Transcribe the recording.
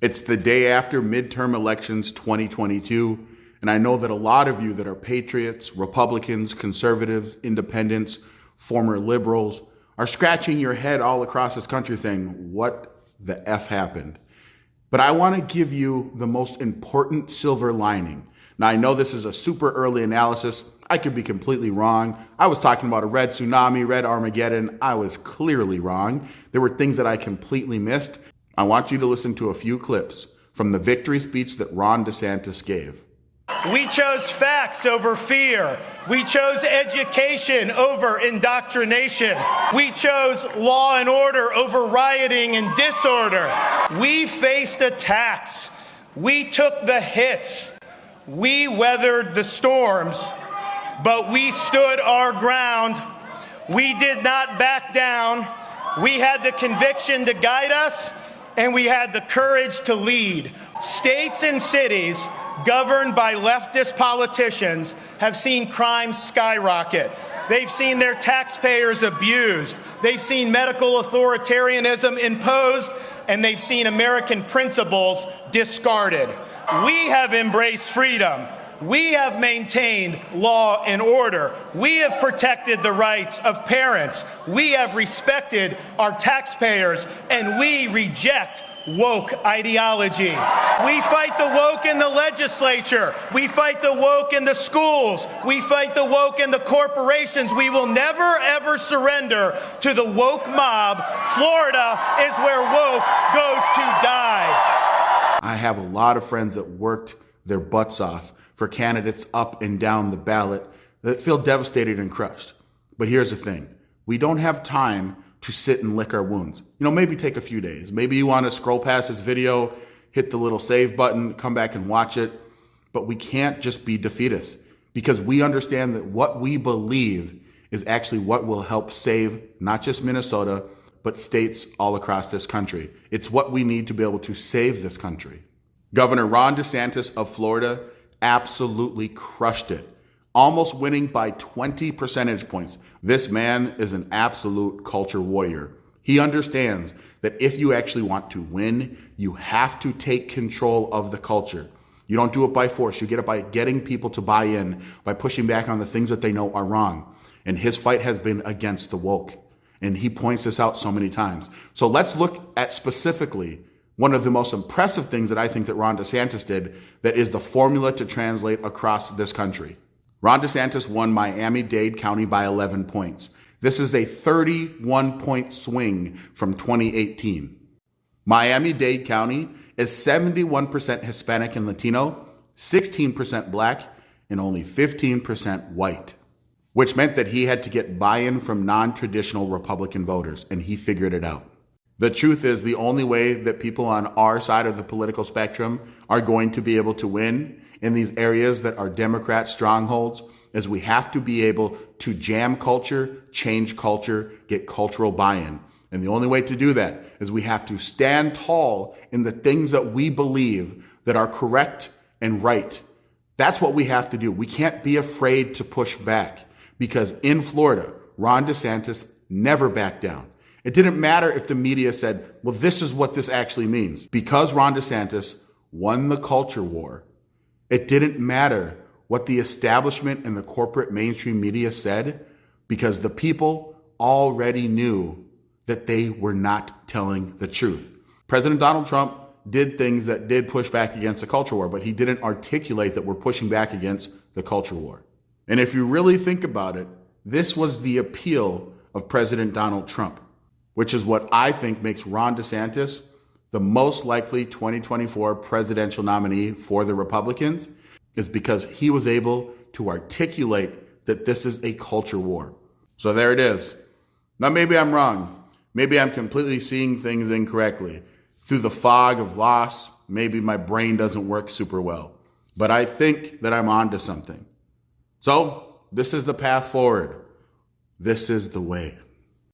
It's the day after midterm elections 2022, and I know that a lot of you that are patriots, Republicans, conservatives, independents, former liberals are scratching your head all across this country saying, what the F happened? But I want to give you the most important silver lining. Now, I know this is a super early analysis. I could be completely wrong. I was talking about a red tsunami, red Armageddon. I was clearly wrong. There were things that I completely missed. I want you to listen to a few clips from the victory speech that Ron DeSantis gave. We chose facts over fear. We chose education over indoctrination. We chose law and order over rioting and disorder. We faced attacks. We took the hits. We weathered the storms, but we stood our ground. We did not back down. We had the conviction to guide us, and we had the courage to lead. States and cities governed by leftist politicians have seen crime skyrocket. They've seen their taxpayers abused. They've seen medical authoritarianism imposed, and they've seen American principles discarded. We have embraced freedom. We have maintained law and order. We have protected the rights of parents. We have respected our taxpayers, and we reject woke ideology. We fight the woke in the legislature. We fight the woke in the schools. We fight the woke in the corporations. We will never, ever surrender to the woke mob. Florida is where woke goes to die. I have a lot of friends that worked their butts off for candidates up and down the ballot that feel devastated and crushed. But here's the thing. We don't have time to sit and lick our wounds. Maybe take a few days. Maybe you want to scroll past this video, hit the little save button, come back and watch it. But we can't just be defeatists, because we understand that what we believe is actually what will help save not just Minnesota, but states all across this country. It's what we need to be able to save this country. Governor Ron DeSantis of Florida absolutely crushed it, almost winning by 20 percentage points. This man is an absolute culture warrior. He understands that if you actually want to win, you have to take control of the culture. You don't do it by force. You get it by getting people to buy in, by pushing back on the things that they know are wrong. And his fight has been against the woke. And he points this out so many times. So let's look at specifically one of the most impressive things that I think that Ron DeSantis did that is the formula to translate across this country. Ron DeSantis won Miami-Dade County by 11 points. This is a 31-point swing from 2018. Miami-Dade County is 71% Hispanic and Latino, 16% Black, and only 15% white, which meant that he had to get buy-in from non-traditional Republican voters, and he figured it out. The truth is, the only way that people on our side of the political spectrum are going to be able to win in these areas that are Democrat strongholds is we have to be able to jam culture, change culture, get cultural buy-in. And the only way to do that is we have to stand tall in the things that we believe that are correct and right. That's what we have to do. We can't be afraid to push back, because in Florida, Ron DeSantis never backed down. It didn't matter if the media said, well, this is what this actually means. Because Ron DeSantis won the culture war, it didn't matter what the establishment and the corporate mainstream media said, because the people already knew that they were not telling the truth. President Donald Trump did things that did push back against the culture war, but he didn't articulate that we're pushing back against the culture war. And if you really think about it, this was the appeal of President Donald Trump, which is what I think makes Ron DeSantis the most likely 2024 presidential nominee for the Republicans, is because he was able to articulate that this is a culture war. So there it is. Now, maybe I'm wrong. Maybe I'm completely seeing things incorrectly. Through the fog of loss, maybe my brain doesn't work super well. But I think that I'm onto something. So this is the path forward. This is the way.